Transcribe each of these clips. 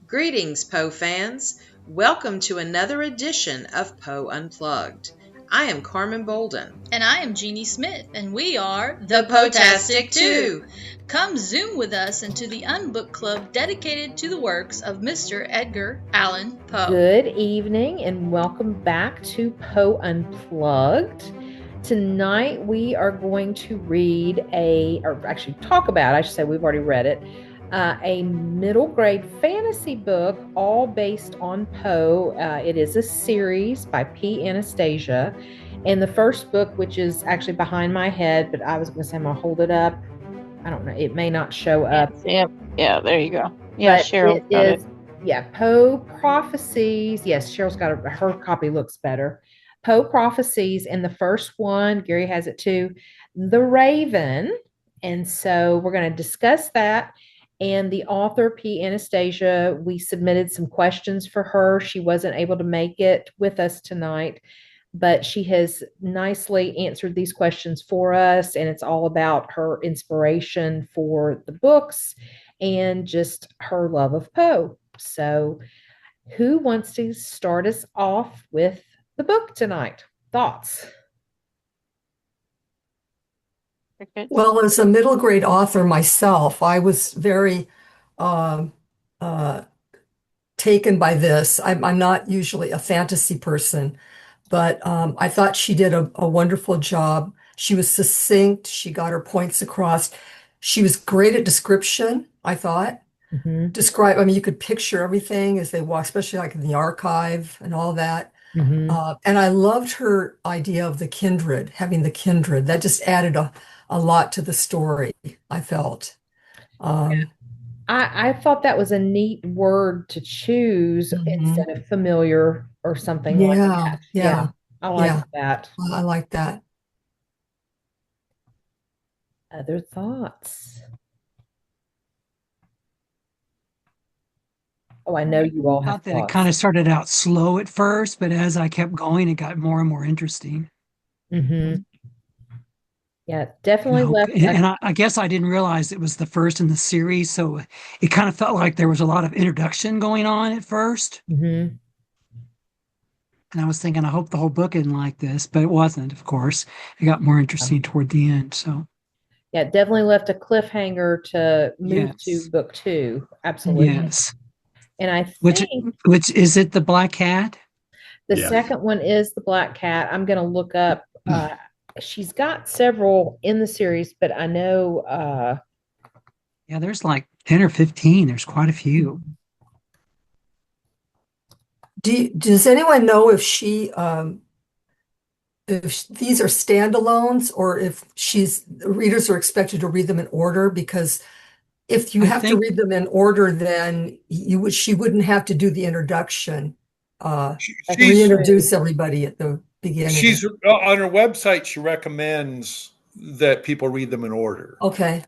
Greetings, Poe fans. Welcome to another edition of Poe Unplugged. I am Carmen Bolden. And I am Jeanie Smith, and we are The Poetastic Two. Come zoom with us into the Unbook Club dedicated to the works of Mr. Edgar Allan Poe. Good evening, and welcome back to Poe Unplugged. Tonight we are going to read talk about, I should say, we've already read it, a middle grade fantasy book, all based on Poe. It is a series by Anastasia. And the first book, which is actually behind my head, but I was going to say I'm going to hold it up. I don't know. It may not show up. Yeah, there you go. Yeah, Cheryl got it. Yeah, Poe Prophecies. Yes, Cheryl's got it. Her copy looks better. Poe Prophecies, and the first one, Gary has it too, The Raven. And so we're going to discuss that. And the author, Anastasia, we submitted some questions for her. She wasn't able to make it with us tonight, but she has nicely answered these questions for us. And it's all about her inspiration for the books and just her love of Poe. So who wants to start us off with the book tonight? Thoughts? Well, as a middle grade author myself, I was very taken by this. I'm not usually a fantasy person, but I thought she did a wonderful job. She was succinct. She got her points across. She was great at description, I thought. Mm-hmm. You could picture everything as they walk, especially like in the archive and all that. Mm-hmm. And I loved her idea of having the kindred. That just added a lot to the story, I felt. I thought that was a neat word to choose instead of familiar or something like that. Yeah. I like that. I like that. Other thoughts? Oh, I know you all have thought that thoughts. it kind of started out slow at first, but as I kept going, it got more and more interesting. Mm-hmm. Yeah, definitely left. And I guess I didn't realize it was the first in the series, so it kind of felt like there was a lot of introduction going on at first. Mm-hmm. And I was thinking, I hope the whole book isn't like this, but it wasn't, of course. It got more interesting toward the end. So yeah, definitely left a cliffhanger to move to book 2. Absolutely. Yes. And I think which is it, the Black Cat? The second one is the Black Cat. I'm going to look up. She's got several in the series, but I know. Yeah, there's like 10 or 15. There's quite a few. Does anyone know if these are standalones or if readers are expected to read them in order? Because if you have to read them in order, then she wouldn't have to do the introduction. Reintroduce everybody at the beginning. She's on her website. She recommends that people read them in order. Okay,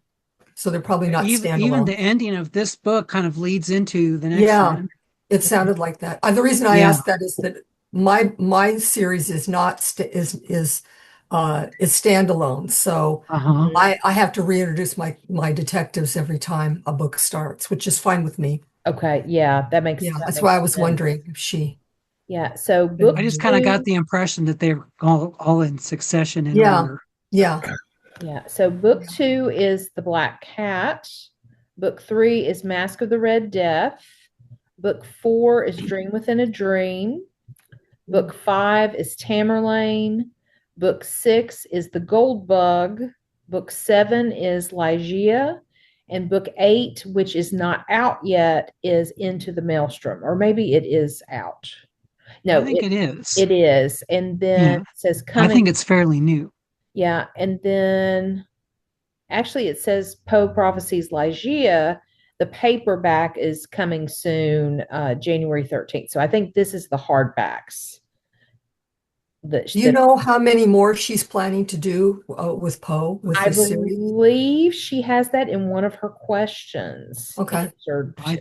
so they're probably not standalone. Even the ending of this book kind of leads into the next one. It sounded like that. The reason I asked that is that my series is not is standalone, so I have to reintroduce my detectives every time a book starts, which is fine with me. Okay, yeah, that makes sense. That's why I was wondering if she. Yeah, so I just kind of got the impression that they're all in succession in order. Yeah. So book 2 is The Black Cat. Book 3 is Mask of the Red Death. Book 4 is Dream Within a Dream. Book 5 is Tamerlane. Book 6 is The Gold Bug. Book 7 is Ligeia. And book 8, which is not out yet, is Into the Maelstrom. Or maybe it is out. No, I think it is. It is. And then it says coming. I think it's fairly new. Yeah. And then actually it says Poe Prophecies Ligeia. The paperback is coming soon, January 13th. So I think this is the hardbacks. Do you know how many more she's planning to do with Poe? I believe she has that in one of her questions. Okay. I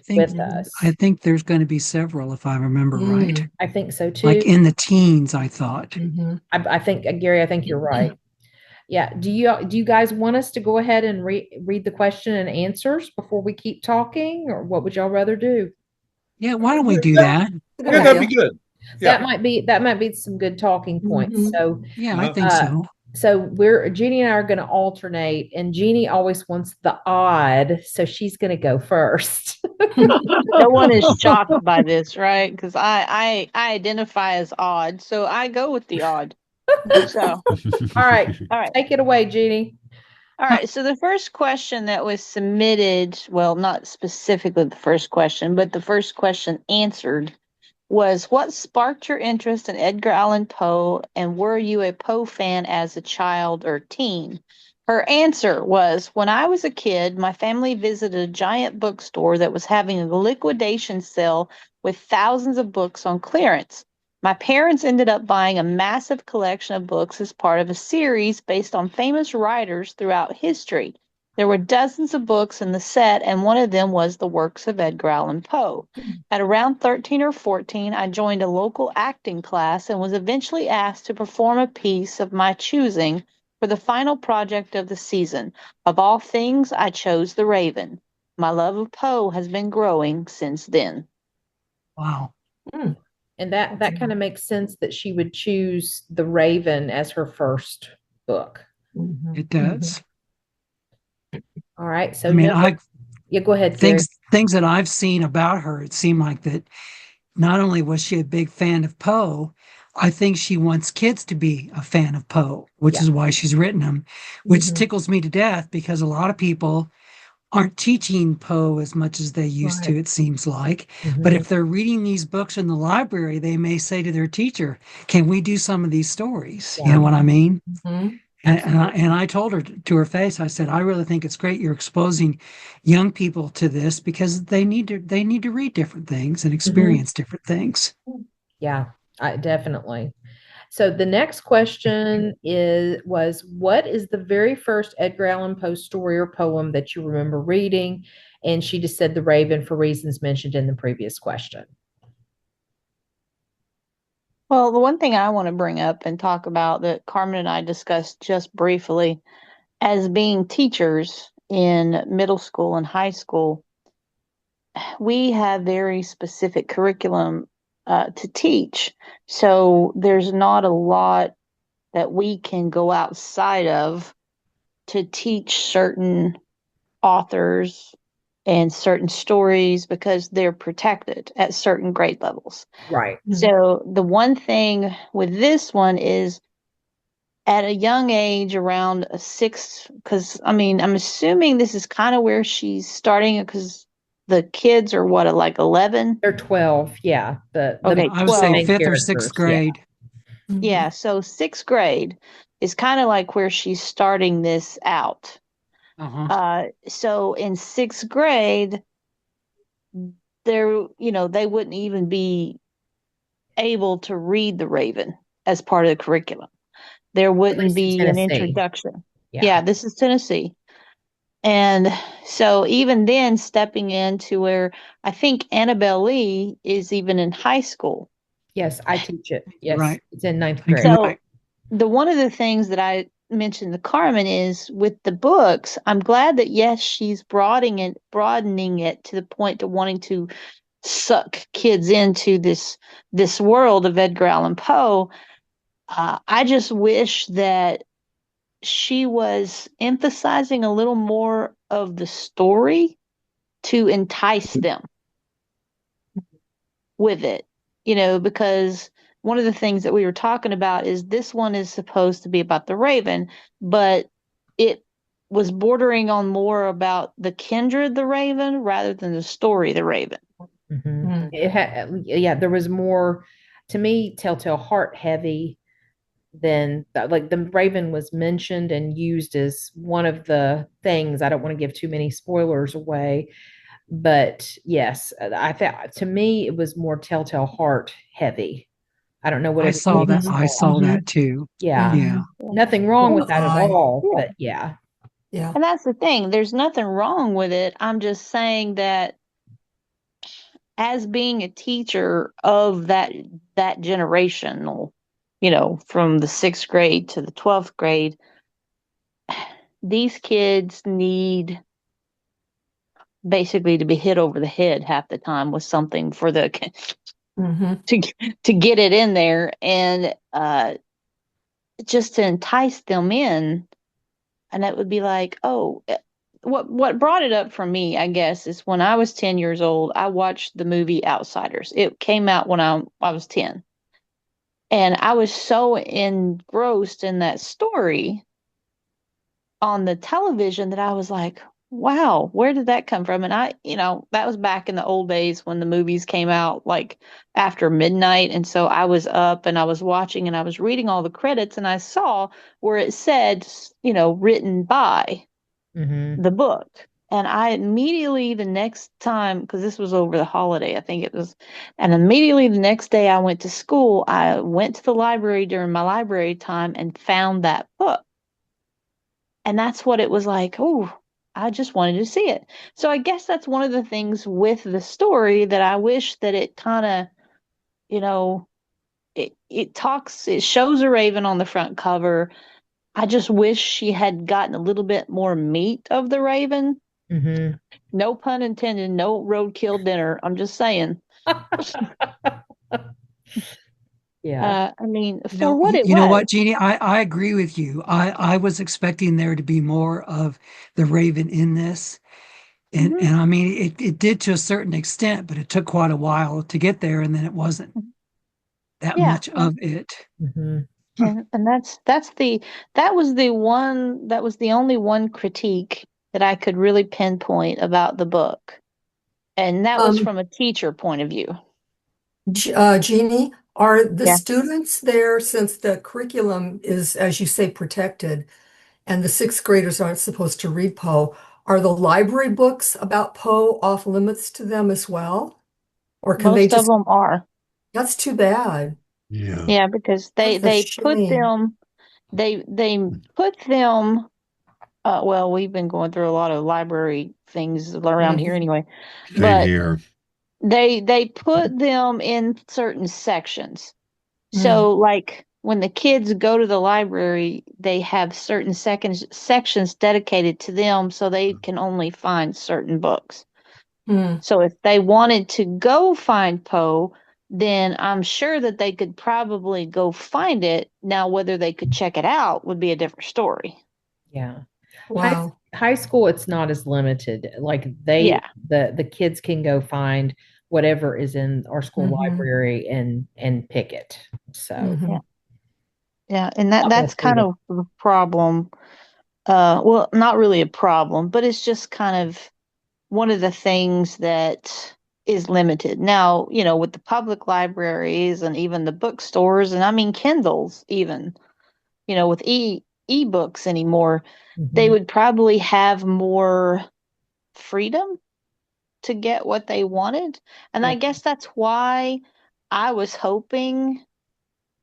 think there's going to be several, if I remember right. I think so too. Like in the teens, I thought. Mm-hmm. I think, Gary, I think you're right. Yeah. Do you guys want us to go ahead and read the question and answers before we keep talking, or what would y'all rather do? Yeah, why don't we do that? Good Yeah, that'd idea. be good. Yeah. That might be some good talking points. Mhm. So Yeah, I Uh-huh. think so. so we're Jeannie and I are going to alternate, and Jeannie always wants the odd, so she's going to go first. No one is shocked by this, right? Because I identify as odd, so I go with the odd. So, All right, all right. take it away, Jeannie. All right, so the first question that was submitted, well, not specifically the first question, but the first question answered was, what sparked your interest in Edgar Allan Poe, and were you a Poe fan as a child or teen? Her answer was, when I was a kid, my family visited a giant bookstore that was having a liquidation sale with thousands of books on clearance. My parents ended up buying a massive collection of books as part of a series based on famous writers throughout history. There were dozens of books in the set, and one of them was the works of Edgar Allan Poe. At around 13 or 14, I joined a local acting class and was eventually asked to perform a piece of my choosing for the final project of the season. Of all things, I chose The Raven. My love of Poe has been growing since then. Wow. And that kind of makes sense that she would choose The Raven as her first book. Mhm. It does. All right. So I mean, yeah, go ahead, Gary. things that I've seen about her, it seemed like that not only was she a big fan of Poe, I think she wants kids to be a fan of Poe, which Yeah. is why she's written them, which Mhm. tickles me to death because a lot of people aren't teaching Poe as much as they used to, Right. it seems like. Mhm. But if they're reading these books in the library, they may say to their teacher, can we do some of these stories? You Yeah. know what I mean? Mhm. And I told her to her face, I said, I really think it's great you're exposing young people to this because they need to read different things and experience different things. Yeah, definitely. So the next question was what is the very first Edgar Allan Poe story or poem that you remember reading? And she just said The Raven for reasons mentioned in the previous question. Well, the one thing I want to bring up and talk about that Carmen and I discussed just briefly, as being teachers in middle school and high school, we have very specific curriculum to teach. So there's not a lot that we can go outside of to teach certain authors and certain stories because they're protected at certain grade levels. Right. So the one thing with this one is at a young age, around a six, because I mean, I'm assuming this is kind of where she's starting because the kids are what, like 11? They're 12. Yeah. Okay, I would say 12. fifth or sixth grade. Yeah, so sixth grade is kind of like where she's starting this out. So in sixth grade, they wouldn't even be able to read The Raven as part of the curriculum. There wouldn't be an introduction. Yeah, this is Tennessee. And so even then, stepping into where I think Annabelle Lee is even in high school. Yes, I teach it. Yes, right. It's in ninth grade. So one of the things that I mentioned to Carmen is with the books, I'm glad that yes, she's broadening it to the point to wanting to suck kids into this world of Edgar Allan Poe. I just wish that she was emphasizing a little more of the story to entice them with it, because one of the things that we were talking about is this one is supposed to be about the Raven, but it was bordering on more about the kindred the Raven rather than the story the Raven. There was more, to me, Telltale Heart heavy than like the Raven was mentioned and used as one of the things. I don't want to give too many spoilers away, but yes, I thought to me it was more Telltale Heart heavy. I don't know what I saw that. everybody I saw that too. Yeah. Nothing wrong with that at all. But yeah. And that's the thing. There's nothing wrong with it. I'm just saying that as being a teacher of that generational, from the 6th grade to the 12th grade, these kids need basically to be hit over the head half the time with something for the Mhm. to get it in there, and just to entice them in. And it would be like, oh, what brought it up for me, I guess, is when I was 10 years old, I watched the movie Outsiders. It came out when I was 10. And I was so engrossed in that story on the television that I was like, wow, where did that come from? And that was back in the old days when the movies came out like after midnight. And so I was up and I was watching and I was reading all the credits and I saw where it said, written by Mm-hmm. the book. And I immediately the next time, because this was over the holiday, I think it was, and immediately the next day I went to school, I went to the library during my library time and found that book. And that's what it was like. Oh, I just wanted to see it. So I guess that's one of the things with the story that I wish that it kind of, you know, it shows a raven on the front cover. I just wish she had gotten a little bit more meat of the raven. Mm-hmm. No pun intended, no roadkill dinner. I'm just saying. Yeah. I mean, You for know, what it you know was. what, Jeannie? I agree with you. I was expecting there to be more of the Raven in this. And Mhm. and I mean it did to a certain extent, but it took quite a while to get there, and then it wasn't that Yeah, much of it. Mm-hmm. and that was the only one critique that I could really pinpoint about the book, and that was Um, from a teacher point of view. Jeannie, are the Yeah, students there, since the curriculum is, as you say, protected, and the sixth graders aren't supposed to read Poe, are the library books about Poe off limits to them as well? Or can they most of just, them are. that's too bad. Yeah. Yeah, because That's a shame. they put them. Well, we've been going through a lot of library things around here Mhm. anyway, Same but here. they put them in certain sections. Mm. So, like when the kids go to the library, they have certain sections dedicated to them so they can only find certain books. Mm. So, if they wanted to go find Poe, then I'm sure that they could probably go find it. Now, whether they could check it out would be a different story. Yeah. High Wow. high school, it's not as limited. Like Yeah. the kids can go find whatever is in our school Hmm. library and pick it. So Hmm. Yeah. Yeah. And not that's kind mistreated. of the problem. Well, not really a problem, but it's just kind of one of the things that is limited. Now, with the public libraries and even the bookstores, and I mean Kindles even, with ebooks anymore, they Mm-hmm. would probably have more freedom to get what they wanted. And I Yeah. guess that's why I was hoping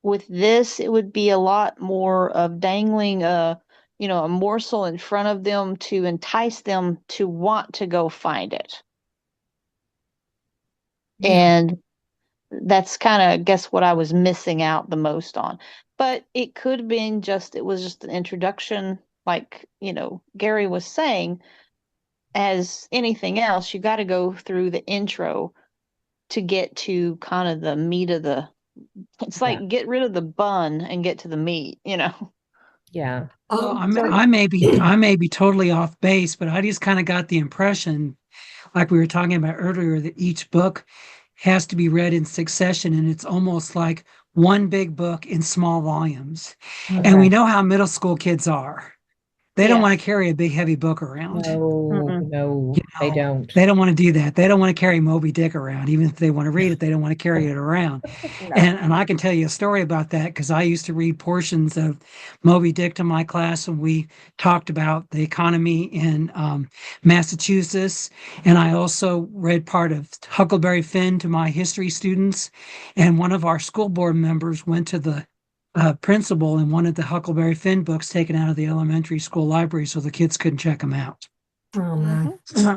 with this it would be a lot more of dangling a morsel in front of them to entice them to want to go find it. Yeah. And that's kind of, I guess, what I was missing out the most on. But it could have been it was just an introduction, like, Gary was saying, as anything else, you got to go through the intro to get to kind of the meat of it's Yeah. like get rid of the bun and get to the meat. Yeah. Well, So, I may be totally off base, but I just kind of got the impression, like we were talking about earlier, that each book has to be read in succession, and it's almost like one big book in small volumes. And Okay. we know how middle school kids are. They don't yeah. want to carry a big, heavy book around. No, Mm-mm. no, You they know, don't. they don't want to do that. They don't want to carry Moby Dick around. Even if they want to read it, they don't want to carry it around. No. And I can tell you a story about that because I used to read portions of Moby Dick to my class when we talked about the economy in Massachusetts. And I also read part of Huckleberry Finn to my history students. And one of our school board members went to the principal and wanted the Huckleberry Finn books taken out of the elementary school library so the kids couldn't check them out. Oh man. Hmm.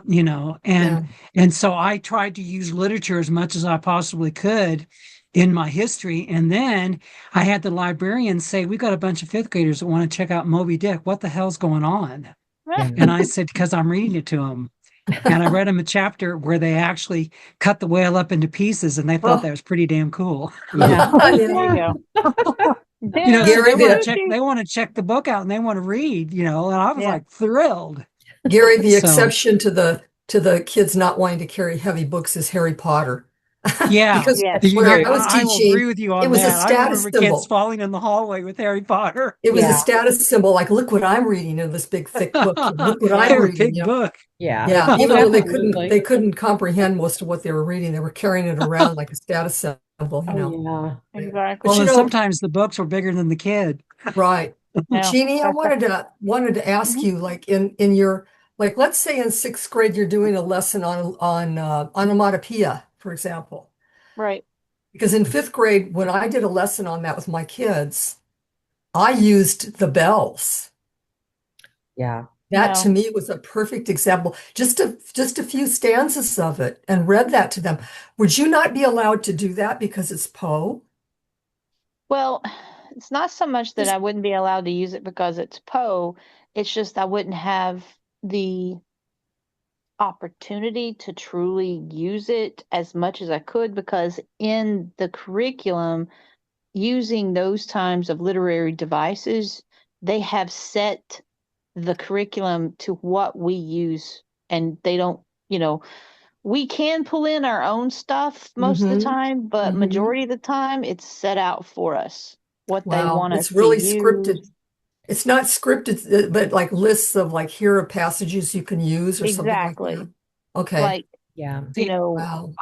And Yeah. so I tried to use literature as much as I possibly could in my history. And then I had the librarian say, "We got a bunch of fifth graders that want to check out Moby Dick. What the hell's going on?" Yeah. And I said, "Because I'm reading it to them." And I read them a chapter where they actually cut the whale up into pieces, and they thought that Oh, was pretty damn cool. Yeah. There you go. So Gary, they want to check the book out and they want to read, and I was Yeah. like thrilled. Gary, the So exception to the kids not wanting to carry heavy books is Harry Potter. yeah, Because Yes. when I True. was I will agree teaching, with you it on was a that. I status remember kids symbol. falling in the hallway with Harry Potter. It was a Yeah. status symbol, like, look what I'm reading in this big thick book. Look what I'm They're a reading, big book. Yeah. Yeah, Oh, even though absolutely. they couldn't comprehend most of what they were reading, they were carrying it around like a status symbol, Oh, yeah. Exactly. But Well, and sometimes the books were bigger than the kid. right. Yeah. Jeannie, I That's right. wanted to ask Mhm. you, like in your like, let's say in sixth grade you're doing a lesson on onomatopoeia, for example. Right. Because in fifth grade, when I did a lesson on that with my kids, I used the bells. Yeah. That to No. me was a perfect example. Just a few stanzas of it and read that to them. Would you not be allowed to do that because it's Poe? Well, it's not so much that I wouldn't be allowed to use it because it's Poe. It's just I wouldn't have the opportunity to truly use it as much as I could because in the curriculum, using those times of literary devices, they have set the curriculum to what we use, and they don't, you know, we can pull in our own stuff most of the Mm-hmm. time, but Mm-hmm. majority of the time it's set out for us what they Wow, want us it's to really use. scripted. It's not scripted, but like lists of like here are passages you can use or something like that. Exactly. Okay. Like, Yeah. you See, know, Wow.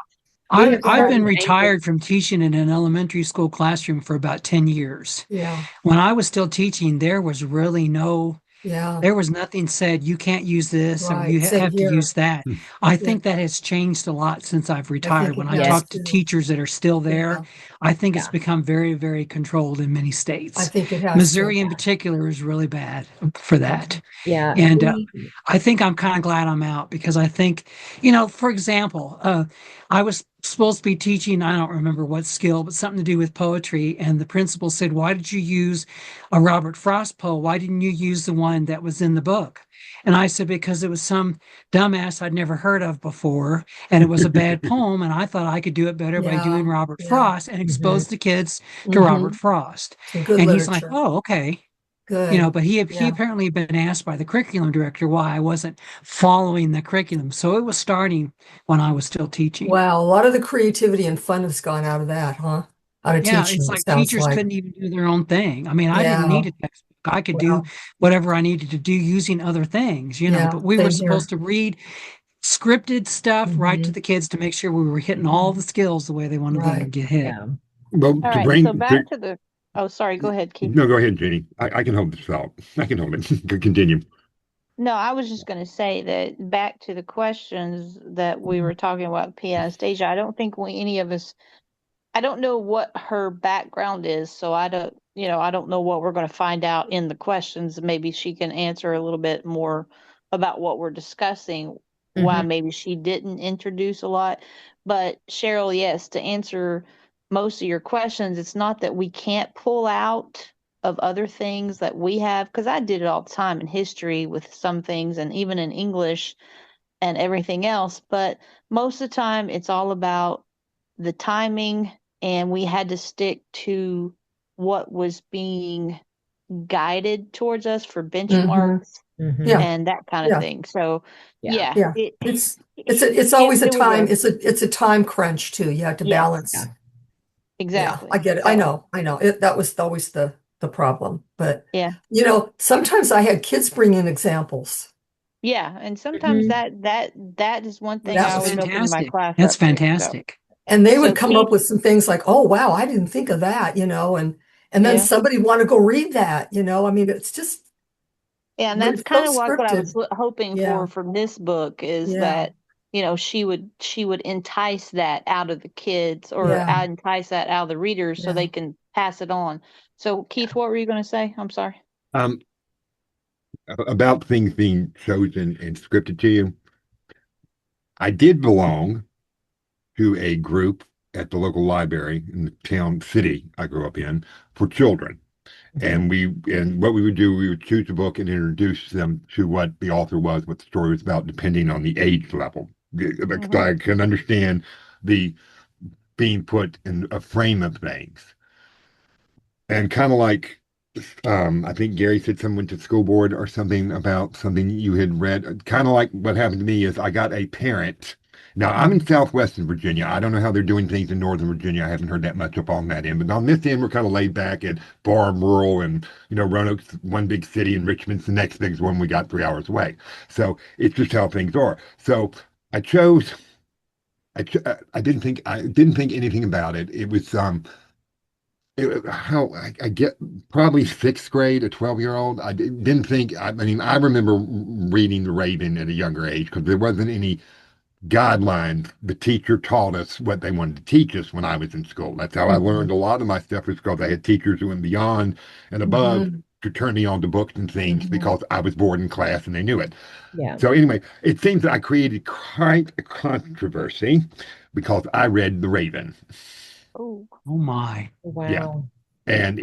We have I've been certain language. retired from teaching in an elementary school classroom for about 10 years. Yeah. When I was still teaching, Yeah. there was nothing said, you can't use this or Right. you Same have to here. use that. I Yeah. think that has changed a lot since I've I think retired. When it I has talk Yes. to too. teachers that are still there, Yeah. I think it's Yeah. become very, very controlled in many I states. think it has too. Missouri, in particular, is really bad for that. Yeah. And We, I think I'm kind of glad I'm out because I think, for example, I was supposed to be teaching, I don't remember what skill, but something to do with poetry. And the principal said, "Why did you use a Robert Frost poem? Why didn't you use the one that was in the book?" And I said, "Because it was some dumbass I'd never heard of before. And it was a bad poem. And I thought I could do it better by doing Yeah. Robert Yeah. Frost and mhm. expose the kids to Mm-hmm. Robert Frost." Some good And he's like, literature. "Oh, okay." Good. But he Yeah. apparently had been asked by the curriculum director why I wasn't following the curriculum. So it was starting when I was still teaching. Wow. A lot of the creativity and fun has gone out of that, huh? Out of Yeah, teaching, it's it like sounds teachers like. couldn't even do their own thing. I mean, I didn't Yeah. need a textbook. I could do Well, whatever I needed to do using other things, yeah. but we were Same supposed here. to read scripted stuff right to Mm-hmm. the kids to make sure we were hitting all Mm-hmm. the skills the way they wanted them to Right. get hit. Yeah. Well, all to right, so bring back to the, oh, sorry, go ahead, Keith. no, go ahead, Jenny. I can hold this out. I can hold it. Continue. No, I was just going to say that back to the questions that we were talking about, P. Anastasia, I don't think any of us, I don't know what her background is, so I don't know what we're going to find out in the questions. Maybe she can answer a little bit more about what we're discussing, why Mhm. maybe she didn't introduce a lot. But Cheryl, yes, to answer most of your questions, it's not that we can't pull out of other things that we have, because I did it all the time in history with some things and even in English and everything else. But most of the time, it's all about the timing, and we had to stick to what was being guided towards us for Mm-hmm. benchmarks Mhm. Yeah. and that kind of Yeah. thing. So, Yeah. yeah, Yeah. It's it, always a it was time, a, it's a time crunch too. You have to yes, Yeah. balance. Yeah, I exactly. get it. So, I know. That was always the problem. But yeah, sometimes I had kids bring in examples. yeah. And sometimes Mhm. that is one thing I That That's was always open my fantastic. class That's up to. So, fantastic. And they so would come Keith, up with some things like, "Oh, wow, I didn't think of that," and then yeah. somebody want to go read that. I mean, it's just Yeah, and when that's it's so kind of like what I was scripted. hoping Yeah. for from this book is Yeah. that, she would entice that out of the kids or Yeah. entice that out of the readers so Yeah. they can pass it on. So Keith, what were you going to say? I'm sorry. Um, about things being chosen and scripted to you. I did belong to a group at the local library in the city I grew up in for children. And what we would do, we would choose a book and introduce them to what the author was, what the story was about, depending on the age level. Because I can understand the being put in a frame of things. And kind of like, I think Gary said someone went to school board or something about something you had read. Kind of like what happened to me is I got a parent. Now, I'm in southwestern Virginia. I don't know how they're doing things in northern Virginia. I haven't heard that much up on that end. But on this end, we're kind of laid back at farm, rural, and, Roanoke's one big city and Richmond's the next big one we got 3 hours away. So it's just how things are. So I chose, I didn't think anything about it. It was, how I get probably sixth grade, a 12-year-old. Didn't think, I mean, I remember reading The Raven at a younger age because there wasn't any guidelines. The teacher taught us what they wanted to teach us when I was in school. That's how I learned a lot of my stuff, was because I had teachers who went beyond and above to turn me on to books and things because I was bored in class and they knew it. Yeah. So anyway, it seems that I created quite a controversy because I read The Raven. Oh, Oh my. Wow. Yeah. And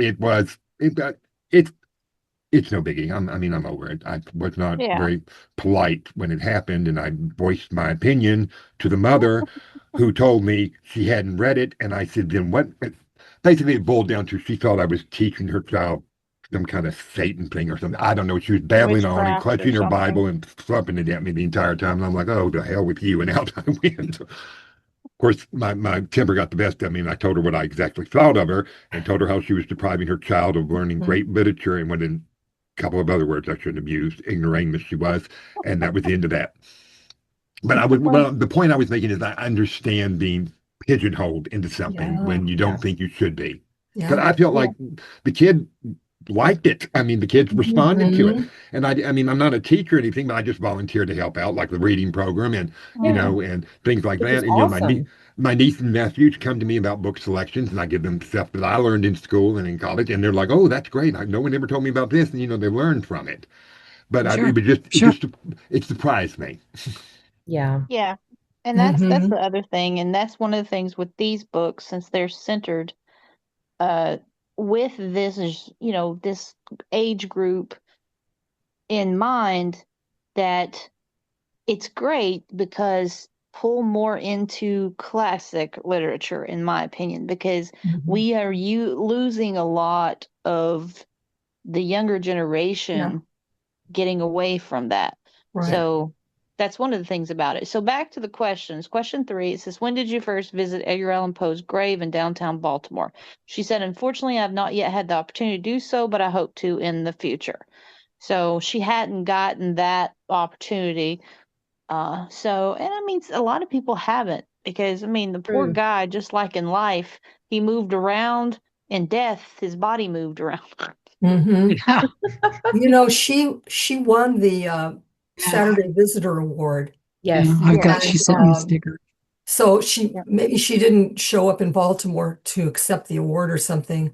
it's no biggie. I'm over it. I was not very polite when it happened, and I voiced my opinion to the mother, who told me she hadn't read it, and I said, then what? Basically, it boiled down to she thought I was teaching her child some kind of Satan thing or something. I don't know. She was babbling on and witchcraft or clutching her something. Bible and thumping it at me the entire time, and I'm like, oh, the hell with you, and out I went. Of course, my temper got the best of me, and I told her what I exactly thought of her, and told her how she was depriving her child of learning great literature, and went in a couple of other words I shouldn't have used, ignoramus she was, and that was the end of that. But the point I was making is I understand being pigeonholed into something when you don't think you should be. Because I felt like the kid liked it. I mean, the kids responded to it. And I mean, I'm not a teacher or anything, but I just volunteered to help out, like the reading program and, and things like Which that. is And, awesome. my niece and nephews come to me about book selections, and I give them stuff that I learned in school and in college. And they're like, oh, that's great. No one ever told me about this. And, they learned from it. But Sure. it surprised me. Yeah. Yeah. And that's the other thing, and that's one of the things with these books, since they're centered with this, this age group in mind, that it's great because pull more into classic literature, in my opinion, because we are losing a lot of the younger generation getting away from that. Right. So that's one of the things about it. So back to the questions. Question 3, it says, when did you first visit Edgar Allan Poe's grave in downtown Baltimore? She said, unfortunately, I've not yet had the opportunity to do so, but I hope to in the future. So she hadn't gotten that opportunity. And I mean, a lot of people haven't, because, I mean, the poor guy, just like in life, he moved around. In death, his body moved around. Yeah. She won the Saturday Visitor Award. Yes. She sent me a sticker. So maybe she didn't show up in Baltimore to accept the award or something.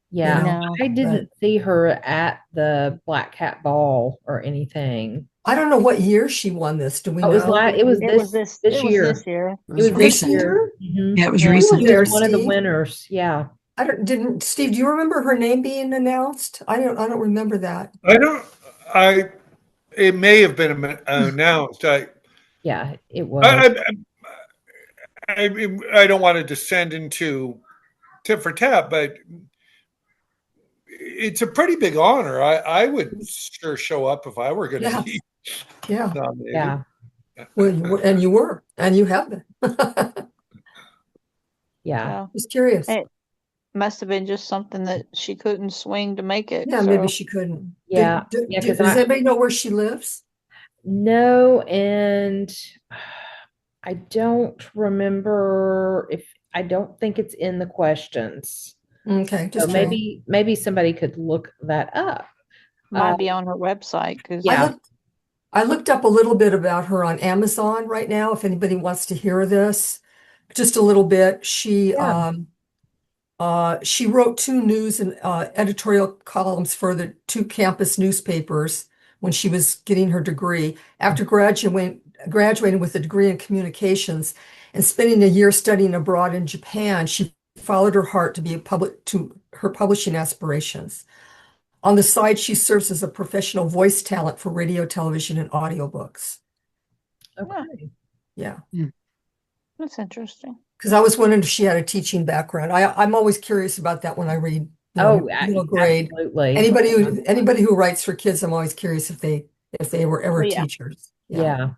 Yeah. No. I didn't see her at the Black Cat Ball or anything. I don't know what year she won this. Do we know? It was this year. This year. It was recent. this year. Yeah, it was Who was recent. there, One of the Steve? winners. Yeah. Steve, do you remember her name being announced? I don't remember that. It may have been announced. Yeah, it was. I don't want to descend into tit for tat, but it's a pretty big honor. I would sure show up if I were going to be nominated. Yeah. Well, and you were, and you have been. Yeah. Just curious. It must have been just something that she couldn't swing to make it. Yeah, maybe she couldn't. Yeah. Does anybody know where she lives? No, and I don't remember I don't think it's in the questions. Okay, So maybe somebody could look that up. Might be on her website. I looked up a little bit about her on Amazon right now, if anybody wants to hear this. Just a little bit. She wrote 2 news and editorial columns for the 2 campus newspapers when she was getting her degree. After graduating with a degree in communications and spending a year studying abroad in Japan, she followed her heart to her publishing aspirations. On the side, she serves as a professional voice talent for radio, television, and audiobooks. Okay. Yeah. That's interesting. Because I was wondering if she had a teaching background. I'm always curious about that when I read, middle grade. Absolutely. Anybody who writes for kids, I'm always curious if they were ever teachers. Yeah.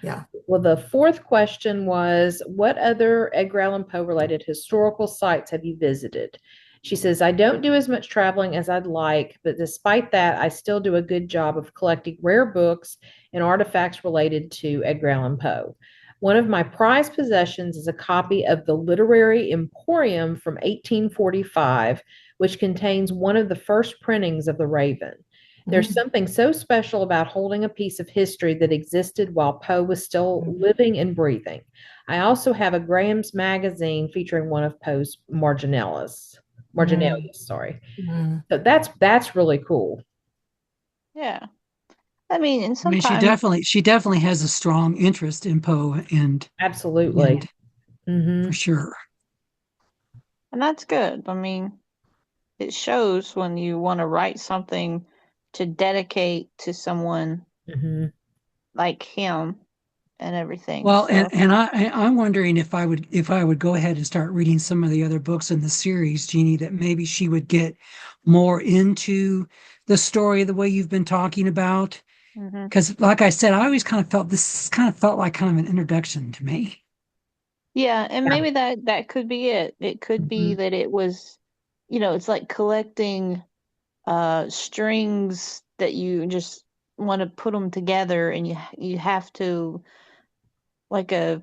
Yeah. Well, the fourth question was, what other Edgar Allan Poe related historical sites have you visited? She says, I don't do as much traveling as I'd like, but despite that, I still do a good job of collecting rare books and artifacts related to Edgar Allan Poe. One of my prized possessions is a copy of the Literary Emporium from 1845, which contains one of the first printings of The Raven. There's something so special about holding a piece of history that existed while Poe was still living and breathing. I also have a Graham's magazine featuring one of Poe's marginalias, sorry. So that's really cool. Yeah. I mean, and sometimes she definitely has a strong interest in Poe, and absolutely, for sure. And that's good. I mean, it shows when you want to write something to dedicate to someone like him and everything. Well, so. and I'm wondering if I would go ahead and start reading some of the other books in the series, Jeanie, that maybe she would get more into the story the way you've been talking about. Because, like I said, I always kind of felt like kind of an introduction to me. Yeah, and maybe that could be it. It could be that it was, it's like collecting strings that you just want to put them together, and you have to, like a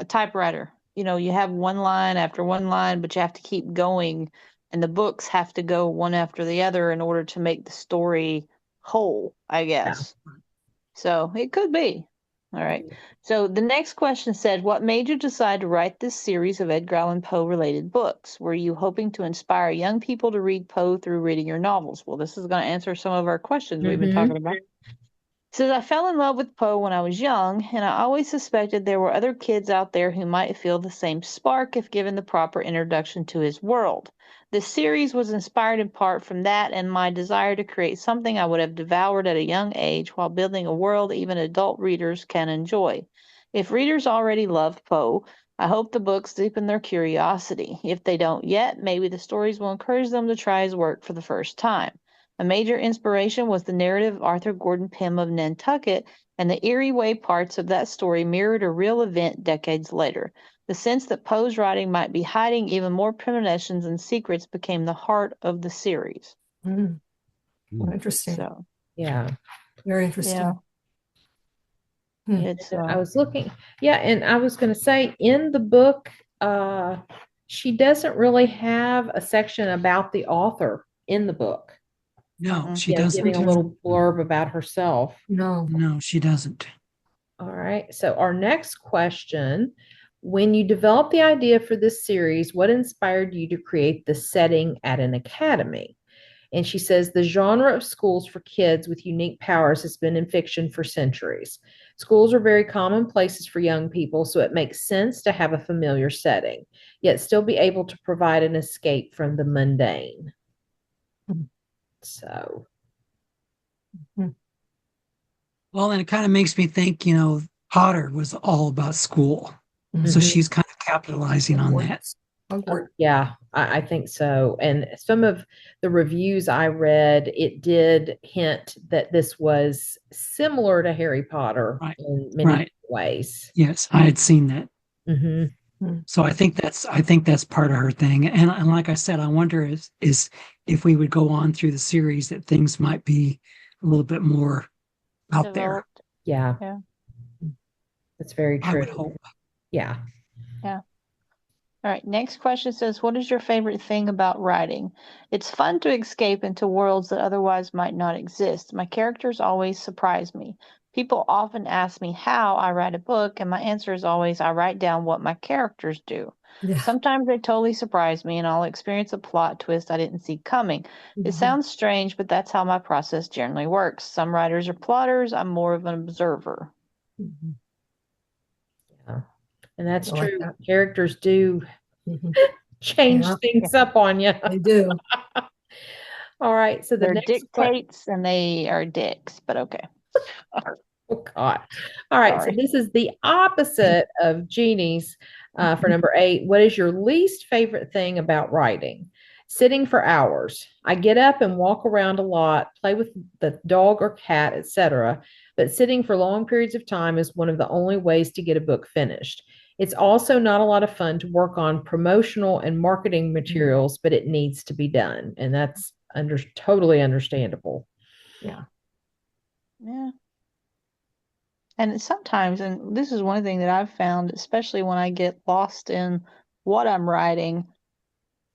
typewriter. You have one line after one line, but you have to keep going, and the books have to go one after the other in order to make the story whole, I guess. Yeah. So it could be. All right. So the next question said, what made you decide to write this series of Edgar Allan Poe related books? Were you hoping to inspire young people to read Poe through reading your novels? Well, this is going to answer some of our questions we've been talking about. It says, I fell in love with Poe when I was young, and I always suspected there were other kids out there who might feel the same spark if given the proper introduction to his world. This series was inspired in part from that and my desire to create something I would have devoured at a young age while building a world even adult readers can enjoy. If readers already love Poe, I hope the books deepen their curiosity. If they don't yet, maybe the stories will encourage them to try his work for the first time. A major inspiration was the narrative of Arthur Gordon Pym of Nantucket, and the eerie way parts of that story mirrored a real event decades later. The sense that Poe's writing might be hiding even more premonitions and secrets became the heart of the series. Interesting. So, yeah. Very interesting. Yeah. It's, I was looking. Yeah, and I was going to say, in the book, she doesn't really have a section about the author in the book. No, she doesn't. Giving a little blurb about herself. No, she doesn't. All right. So our next question, when you developed the idea for this series, what inspired you to create the setting at an academy? And she says the genre of schools for kids with unique powers has been in fiction for centuries. Schools are very common places for young people, so it makes sense to have a familiar setting, yet still be able to provide an escape from the mundane. So. Well, and it kind of makes me think, Potter was all about school. So she's kind of capitalizing on that. Yeah, I think so. And some of the reviews I read, it did hint that this was similar to Harry Potter in many ways. Yes, I had seen that. So I think that's part of her thing. And like I said, I wonder is if we would go on through the series that things might be a little bit more out there. Yeah. That's very true. I would hope. Yeah. Yeah. All right. Next question says, what is your favorite thing about writing? It's fun to escape into worlds that otherwise might not exist. My characters always surprise me. People often ask me how I write a book, and my answer is always I write down what my characters do. Yeah. Sometimes they totally surprise me, and I'll experience a plot twist I didn't see coming. It sounds strange, but that's how my process generally works. Some writers are plotters. I'm more of an observer. Yeah. And that's true. Like that. Characters do change things up on you. They do. All right. So the They're next question. dictates and they are dicks, but okay. Oh God. All right. So Sorry. this is the opposite of Jeannie's for number 8. What is your least favorite thing about writing? Sitting for hours. I get up and walk around a lot, play with the dog or cat, etc. But sitting for long periods of time is one of the only ways to get a book finished. It's also not a lot of fun to work on promotional and marketing materials, but it needs to be done. And that's totally understandable. Yeah. Yeah. And sometimes, and this is one thing that I've found, especially when I get lost in what I'm writing,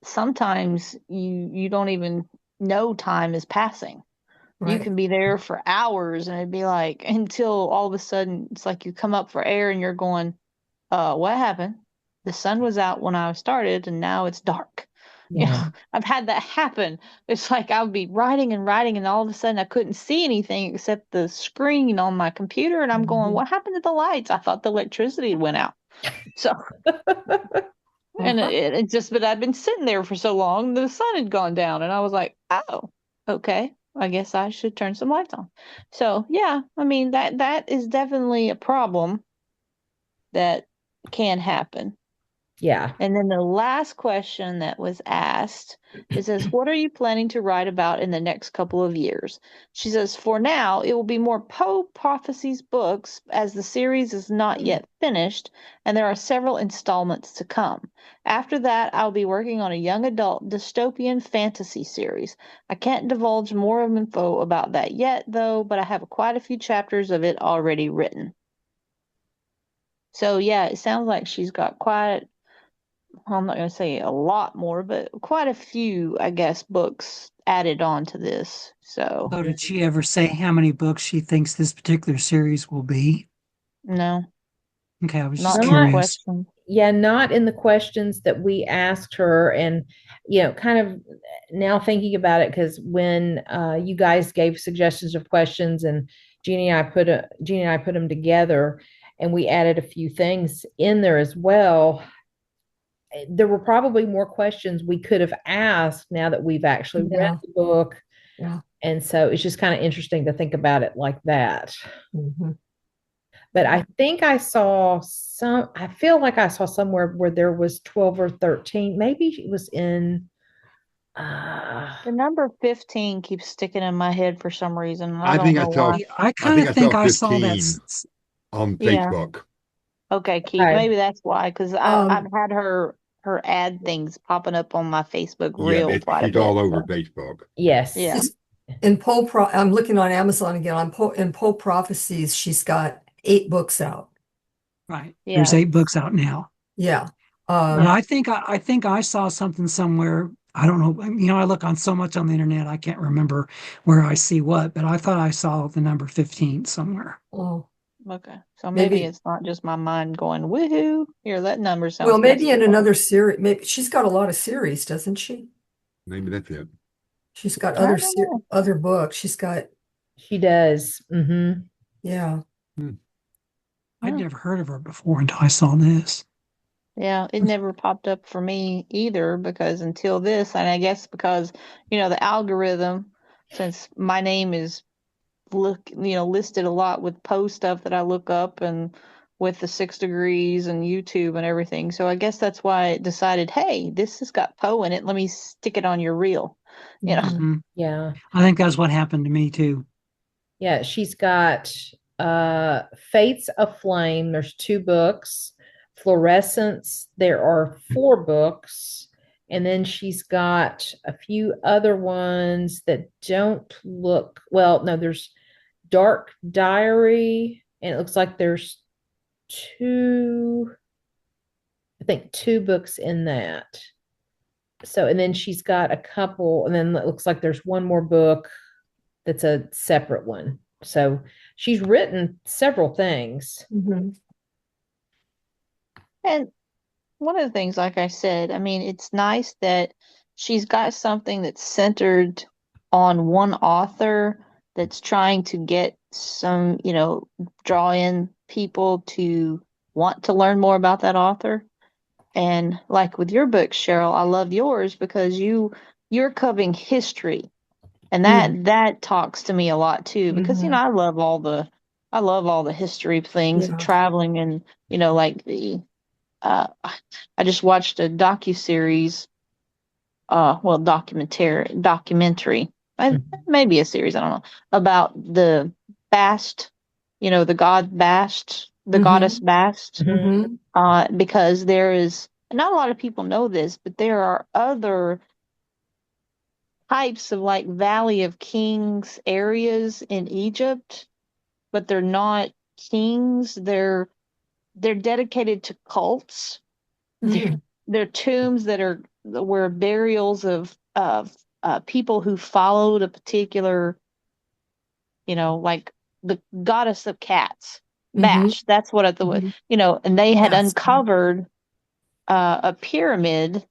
sometimes you don't even know time is passing. You Right. can be there for hours and it'd be like until all of a sudden it's like you come up for air and you're going, what happened? The sun was out when I started and now it's dark. You know, Yeah. I've had that happen. It's like I would be writing and writing, and all of a sudden I couldn't see anything except the screen on my computer, and I'm going, "What happened to the lights? I thought the electricity went out." So, and it just, but I'd been sitting there for so long, the sun had gone down, and I was like, "Oh, okay, I guess I should turn some lights on." So, yeah, I mean that is definitely a problem that can happen. Yeah. And then the last question that was asked, it says, what are you planning to write about in the next couple of years? She says, for now, it will be more Poe Prophecies books as the series is not yet finished and there are several installments to come. After that, I'll be working on a young adult dystopian fantasy series. I can't divulge more info about that yet, though, but I have quite a few chapters of it already written. So, yeah, it sounds like she's got quite, I'm not going to say a lot more, but quite a few, I guess, books added on to this. So, So did she ever say how many books she thinks this particular series will be? no, Okay, I was just not in the Not, curious. question. yeah, not in the questions that we asked her. And, kind of now thinking about it, because when you guys gave suggestions of questions and Jeannie and I put them together and we added a few things in there as well. There were probably more questions we could have asked now that we've actually read Yeah. the book. Yeah. And so it's just kind of interesting to think about it like that. Mhm. But I think I feel like I saw somewhere where there was 12 or 13. Maybe it was in, The number 15 keeps sticking in my head for some reason. And I I don't think I know saw why. I I kind think of I saw think I saw that. 15 on Yeah. Facebook. Okay, Keith. okay. Maybe that's why, because I've had her ad things popping up on my Facebook Yeah, reel quite a she's bit. all over So, Facebook. Yes. yeah. I'm looking on Amazon again. In Poe Prophecies, she's got 8 books out. Right. There's Yeah. 8 books out now. Yeah. And I think I saw something somewhere. I don't know. I look on so much on the internet, I can't remember where I see what, but I thought I saw the number 15 somewhere. Oh, Okay. So maybe maybe. it's not just my mind going, woohoo. Here, that number sounds Well, maybe in fun. another series. Maybe she's got a lot of series, doesn't she? Maybe that's it. She's got I don't know. other books. She's got, She does. yeah. I'd Yeah. never heard of her before until I saw this. Yeah, it never popped up for me either because until this, and I guess because, the algorithm, since my name is listed a lot with Poe stuff that I look up and with the 6 degrees and YouTube and everything. So I guess that's why it decided, hey, this has got Poe in it. Let me stick it on your reel. Mhm. Yeah. I think that's what happened to me too. Yeah. She's got Fates Aflame. There's 2 books. Fluorescence. There are 4 books. And then she's got a few other ones that don't look well. No, there's Dark Diary, and it looks like there's 2, I think 2 books in that. So, and then she's got a couple, and then it looks like there's one more book that's a separate one. So she's written several things. Mhm. And one of the things, like I said, I mean, it's nice that she's got something that's centered on one author that's trying to get some, draw in people to want to learn more about that author. And like with your book, Cheryl, I love yours because you're covering history And that talks to me a lot too, because Mhm. I love all the history things of Yeah. traveling, and like the I just watched a docuseries, documentary, maybe a series, I don't know, about the Bast, the god Bast, the goddess Mhm. Bast, Mhm. because there is, not a lot of people know this, but there are other types of like Valley of Kings areas in Egypt, but they're not kings. They're dedicated to cults. Mhm. They're tombs that are where burials of people who followed a particular, like the goddess of cats, Mhm. Bash. That's what the Mhm. and they had Yes. uncovered a pyramid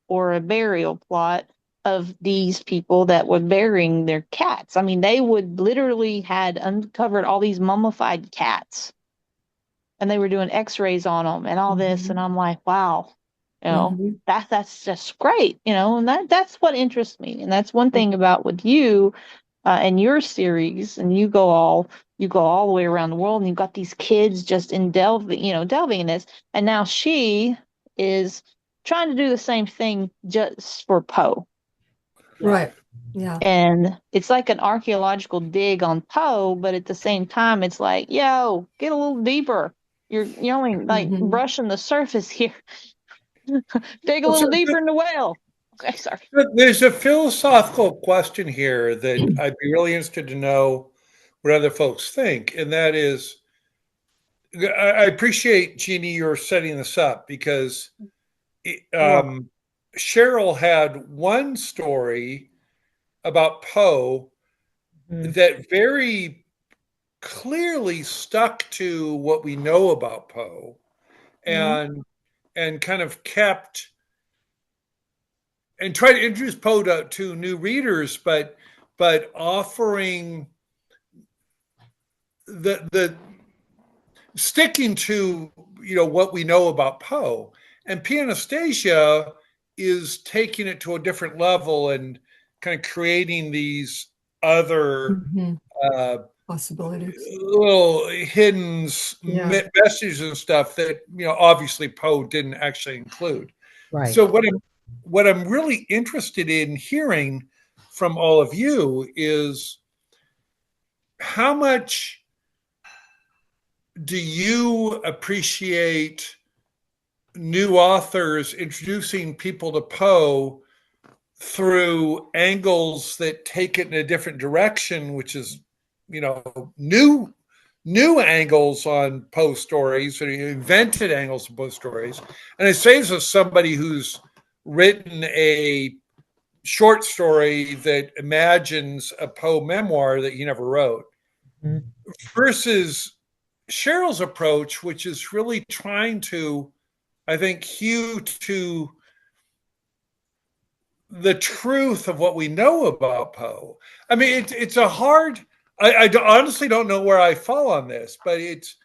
or a burial plot of these people that were burying their cats. I mean, they would literally had uncovered all these mummified cats, and they were doing X-rays on them and all this, and Mhm. I'm like, wow, Mhm. that's just great, and that's what interests me, and that's one thing about with you and your series, and you go all the way around the world, and you've got these kids just in delving in this, and now she is trying to do the same thing just for Poe. Right. Yeah. And it's like an archaeological dig on Poe, but at the same time, it's like, yo, get a little deeper. You're only like Mhm. brushing the surface here. Dig a Well, little deeper in the well. Okay, sorry. there's a philosophical question here that I'd be really interested to know what other folks think, and that is, I appreciate, Jeannie, you're setting this up because Cheryl had one story about Poe Mhm. that very clearly stuck to what we know about Poe, Mhm. and kind of kept and try to introduce Poe to new readers, but offering the sticking to what we know about Poe. And Anastasia is taking it to a different level and kind of creating these other Mhm. uh, Possibilities. little hidden Yeah. messages and stuff that obviously Poe didn't actually include. Right. So what I'm really interested in hearing from all of you is how much do you appreciate new authors introducing people to Poe through angles that take it in a different direction, which is, new angles on Poe stories, or invented angles on Poe stories. And I say this as somebody who's written a short story that imagines a Poe memoir that he never wrote, Mhm. versus Cheryl's approach, which is really trying to, I think, hew to the truth of what we know about Poe. I mean, it's a hard. I honestly don't know where I fall on this, but it's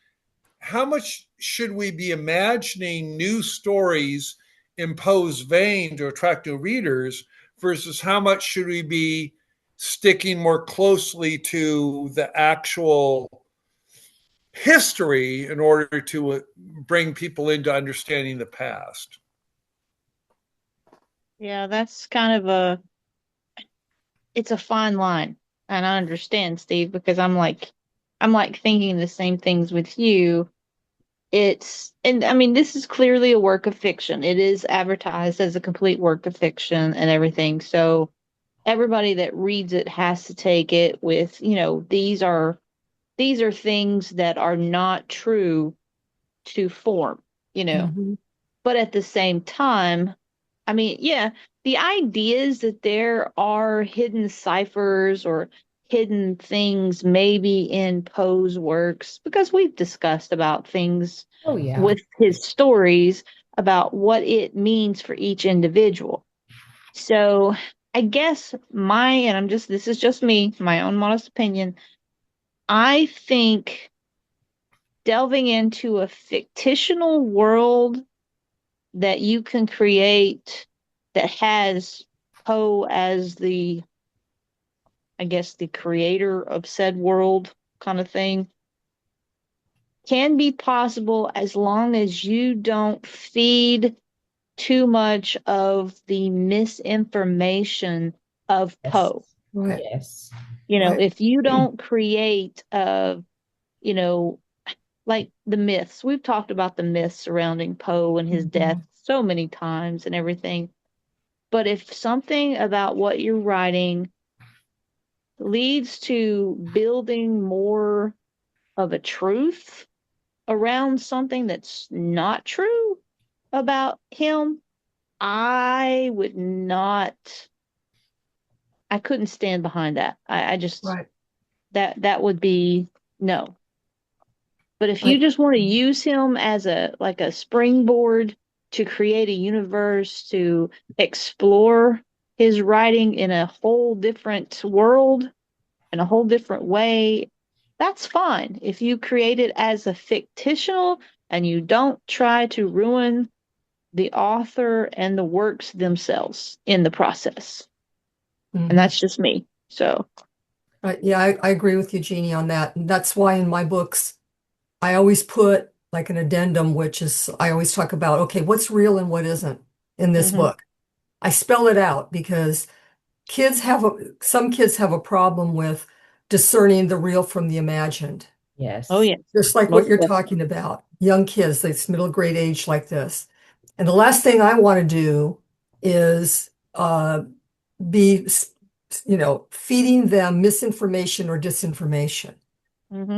how much should we be imagining new stories in Poe's vein to attract new readers, versus how much should we be sticking more closely to the actual history in order to bring people into understanding the past. Yeah, that's kind of it's a fine line. And I understand, Steve, because I'm like thinking the same things with you. And I mean, this is clearly a work of fiction. It is advertised as a complete work of fiction and everything. So everybody that reads it has to take it with, these are things that are not true to form, you know. Mhm. But at the same time, I mean, yeah, the ideas that there are hidden ciphers or hidden things maybe in Poe's works, because we've discussed about things Oh yeah. with his stories about what it means for each individual. So I guess this is just me, my own modest opinion. I think delving into a fictional world that you can create that has Poe as the I guess, the creator of said world kind of thing, can be possible as long as you don't feed too much of the misinformation of Yes. Poe. Right. Yes. Right. If you don't create you know, like the myths. We've talked about the myths surrounding Poe and his death so many times and everything. But if something about what you're writing leads to building more of a truth around something that's not true about him, I would not, I couldn't stand behind that. I just, Right. that would be no. But if you I, just want to use him as a springboard to create a universe, to explore his writing in a whole different world, in a whole different way, that's fine. If you create it as a fictional and you don't try to ruin the author and the works themselves in the process. And that's just me. So, yeah, I agree with you, Jeanie, on that. And that's why in my books, I always put like an addendum, which is I always talk about, okay, what's real and what isn't in this book. I spell it out because some kids have a problem with discerning the real from the imagined. Yes. oh yeah. Just like what you're talking about, young kids, this middle grade age like this. And the last thing I want to do is be, feeding them misinformation or disinformation.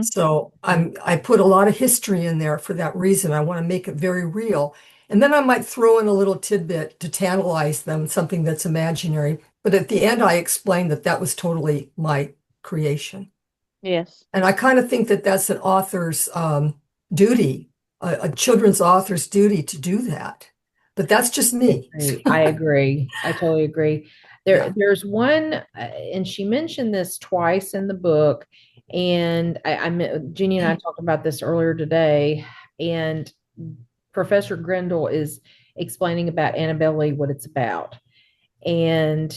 So I put a lot of history in there for that reason. I want to make it very real. And then I might throw in a little tidbit to tantalize them, something that's imaginary. But at the end, I explained that that was totally my creation. Yes. And I kind of think that that's an author's duty, a children's author's duty to do that. But that's just me. I agree. I totally agree. There's one, and she mentioned this twice in the book, and Jeannie and I talked about this earlier today, and Professor Grindle is explaining about Annabelle Lee, what it's about. And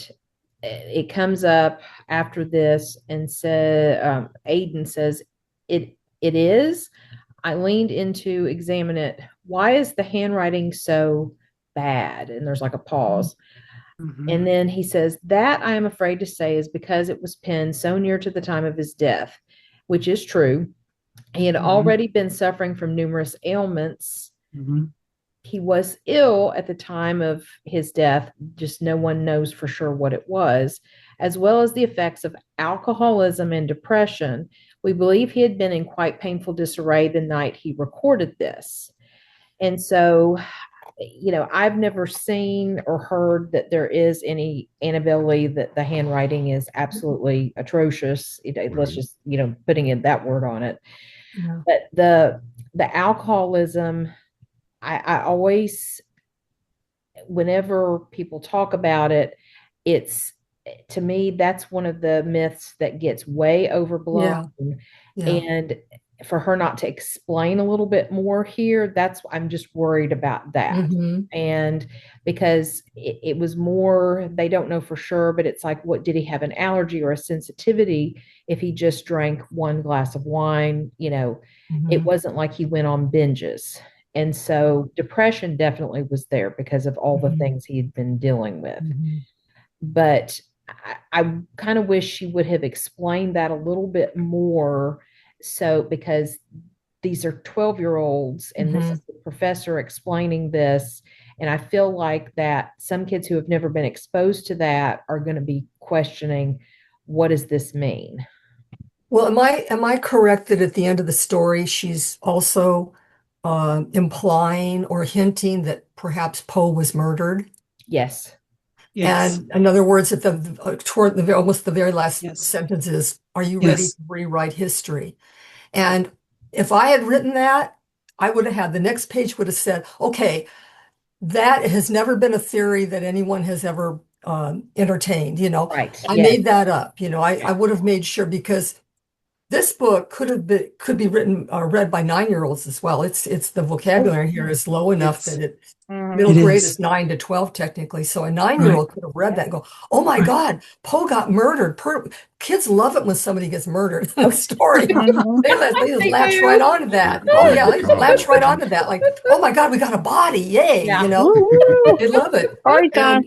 it comes up after this and said, Aiden says, it is. I leaned in to examine it. Why is the handwriting so bad? And there's like a pause. And then he says, that I am afraid to say is because it was penned so near to the time of his death, which is true. He had already been suffering from numerous ailments. He was ill at the time of his death, just no one knows for sure what it was, as well as the effects of alcoholism and depression. We believe he had been in quite painful disarray the night he recorded this. And so, I've never seen or heard that there is any Annabelle Lee that the handwriting is absolutely atrocious. Let's just, putting in that word on it. Yeah. But the alcoholism, I always, whenever people talk about it, to me, that's one of the myths that gets way overblown. Yeah. And for her not to explain a little bit more here, I'm just worried about that. And because it was more, they don't know for sure, but it's like, what did he have, an allergy or a sensitivity if he just drank one glass of wine? It wasn't like he went on binges. And so depression definitely was there because of all the things he had been dealing with. But I kind of wish she would have explained that a little bit more. So, because these are 12-year-olds and this is the professor explaining this. And I feel like that some kids who have never been exposed to that are going to be questioning, what does this mean? Well, am I correct that at the end of the story, she's also implying or hinting that perhaps Poe was murdered? Yes. Yes. And in other words, at toward almost the very last Yes. sentence is, are you ready to rewrite history? And if I had written that, I would have had the next page would have said, okay, that has never been a theory that anyone has ever entertained. Right. I Yes. made that up. I would have made sure, because this book could be written or read by 9-year-olds as well. It's the vocabulary here is low enough that Middle It grade is. is 9 to 12 technically. So a 9-year-old could have read that and go, "Oh my God, Poe got murdered." Kids love it when somebody gets murdered in a story. Mhm. They just They latch do. right onto that. Oh yeah, they just latch right onto that. Like, "Oh my God, we got a body. Yay." Yeah. Woo-hoo. They love it. Party time.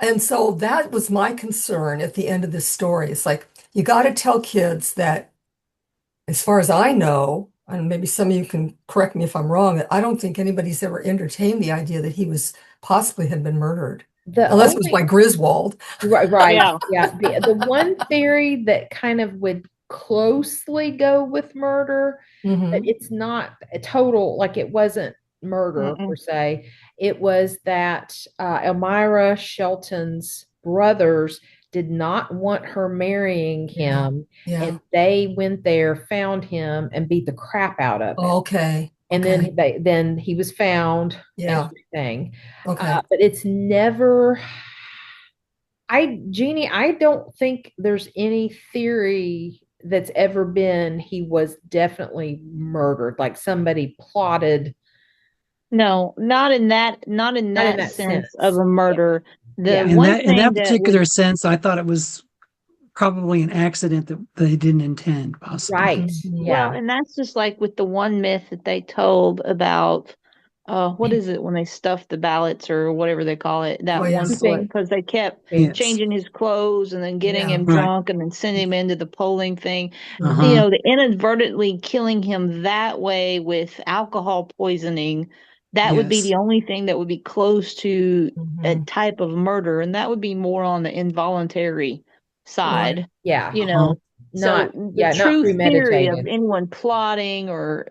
And so that was my concern at the end of this story. It's like you got to tell kids that, as far as I know, and maybe some of you can correct me if I'm wrong, that I don't think anybody's ever entertained the idea that he was possibly had been murdered, The unless it was only by Griswold. right. Yeah. Yeah. The one theory that kind of would closely go with murder, but Hmm. it's not a total, like it wasn't murder per Mm-mm. se. It was that Elmira Shelton's brothers did not want her marrying Yeah. him, Yeah. and they went there, found him, and beat the crap out of him. Okay. And Okay. then he was found and Yeah. everything. Okay. But it's never. Jeannie, I don't think there's any theory that's ever been he was definitely murdered, like somebody plotted. No, not in that Not in that sense of sense. a murder. The Yeah. one In that thing that particular was sense, I thought it was probably an accident that they didn't intend, possibly. Right. Mhm. well, Yeah. and that's just like with the one myth that they told about what is it when they stuff the ballots or whatever they call it, Oh that one yes. polling, Keeping. because they kept Yes. changing his clothes and then getting Yeah. him Right. drunk and then sending him into the polling thing. Uh-huh. You know, the inadvertently killing him that way with alcohol poisoning, that would be Yes. the only thing that would be close to a Mhm. type of murder, and that would be more on the involuntary side. Right. Yeah. You Uh-huh. know, Not, so the yeah, not true theory of premeditated. anyone plotting or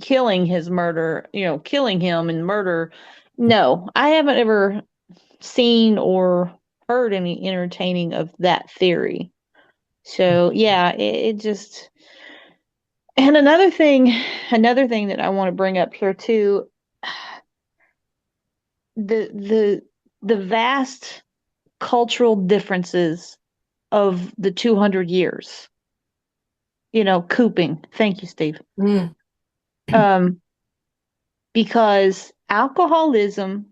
killing his murder, killing him and murder, no, I haven't ever seen or heard any entertaining of that theory. So yeah, it just. And another thing that I want to bring up here too, the vast cultural differences of the 200 years. Cooping. Thank you, Steve. Mm. Um, because alcoholism,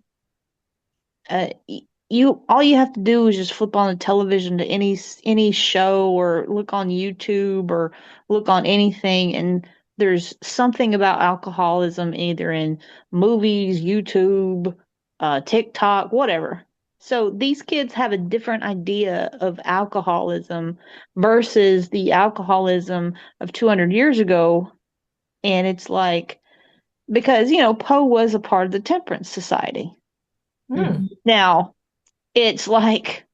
all you have to do is just flip on the television to any show or look on YouTube or look on anything, and there's something about alcoholism either in movies, YouTube, TikTok, whatever. So these kids have a different idea of alcoholism versus the alcoholism of 200 years ago. And it's like, because, Poe was a part of the Temperance Society. Mm. Now, it's like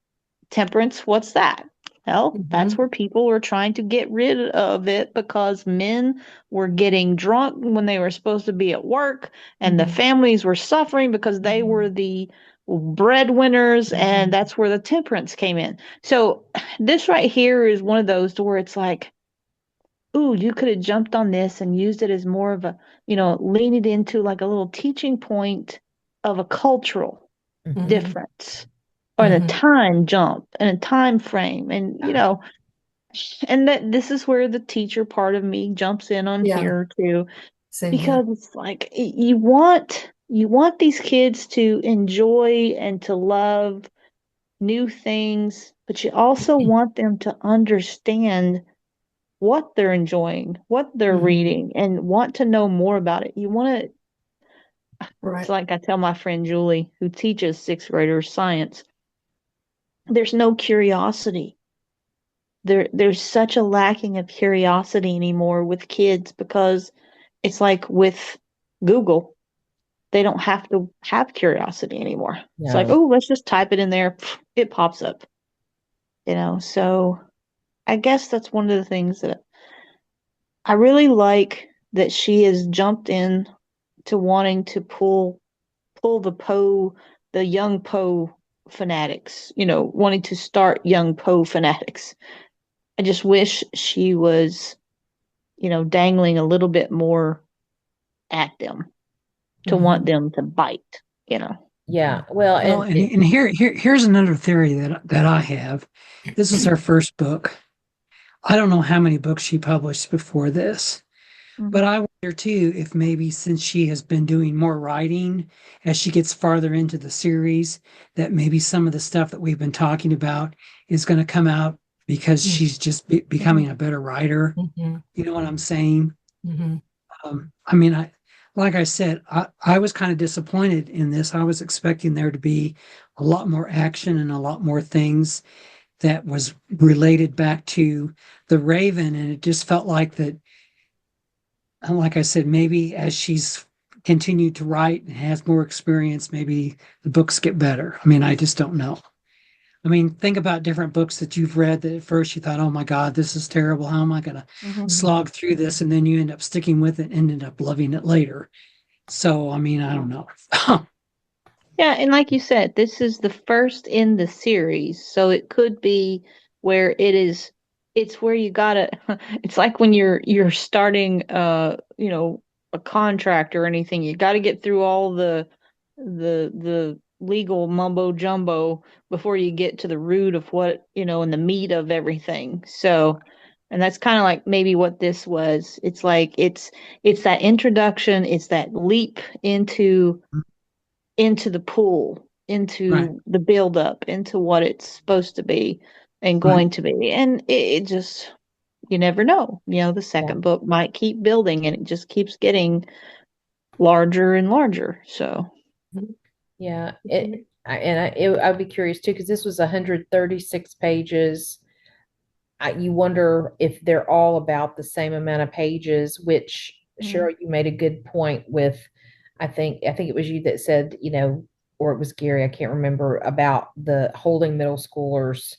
temperance, what's that? Well, that's Mhm. where people were trying to get rid of it because men were getting drunk when they were supposed to be at work, and the Mhm. families were suffering because they were the breadwinners, and that's where the temperance came in. So, this right here is one of those to where it's like, ooh, you could have jumped on this and used it as more of a, lean it into like a little teaching point of a cultural Mhm. difference or a Mhm. time jump and a time frame. And, and that this is where the teacher part of me jumps in on Yeah. here too, Same here. because it's like you want these kids to enjoy and to love new things, but you also want them to understand what they're enjoying, what they're Mhm. reading, and want to know more about it. You want to, Right. it's like I tell my friend Julie, who teaches sixth graders science, there's no curiosity. There's such a lacking of curiosity anymore with kids because it's like with Google, they don't have to have curiosity anymore. It's like, No. oh, let's just type it in there, it pops up. So I guess that's one of the things that I really like, that she has jumped in to wanting to pull the young Poe fanatics, wanting to start young Poe fanatics. I just wish she was, dangling a little bit more at them to want them to bite. Yeah. Well, Well, and here's another theory that I have. This is her first book. I don't know how many books she published before this, But I wonder too if maybe since she has been doing more writing as she gets farther into the series, that maybe some of the stuff that we've been talking about is going to come out because she's just becoming a better writer. Mhm. You know what I'm saying? Mhm. I mean, like I said, I was kind of disappointed in this. I was expecting there to be a lot more action and a lot more things that was related back to the Raven, and it just felt like that. And like I said, maybe as she's continued to write and has more experience, maybe the books get better. I mean, I just don't know. I mean, think about different books that you've read that at first you thought, oh my God, this is terrible. How am I going to slog through this? And then you end up sticking with it and ended up loving it later. So, I mean, I don't know. Yeah, and like you said, this is the first in the series, so it could be where it's where you gotta it's like when you're starting a contract or anything, you gotta get through all the legal mumbo jumbo before you get to the root of what, and the meat of everything. So, and that's kind of like maybe what this was. It's like it's that introduction, it's that leap into the pool, Right, into the build up, into what it's supposed to be and right. going to be. And it just, you never know. The Yeah. second book might keep building and it just keeps getting larger and larger. So, Yeah. I'd be curious too, because this was 136 pages. You wonder if they're all about the same amount of pages, which Cheryl, you made a good point with. I think it was you that said, or it was Gary, I can't remember, about the holding middle schoolers,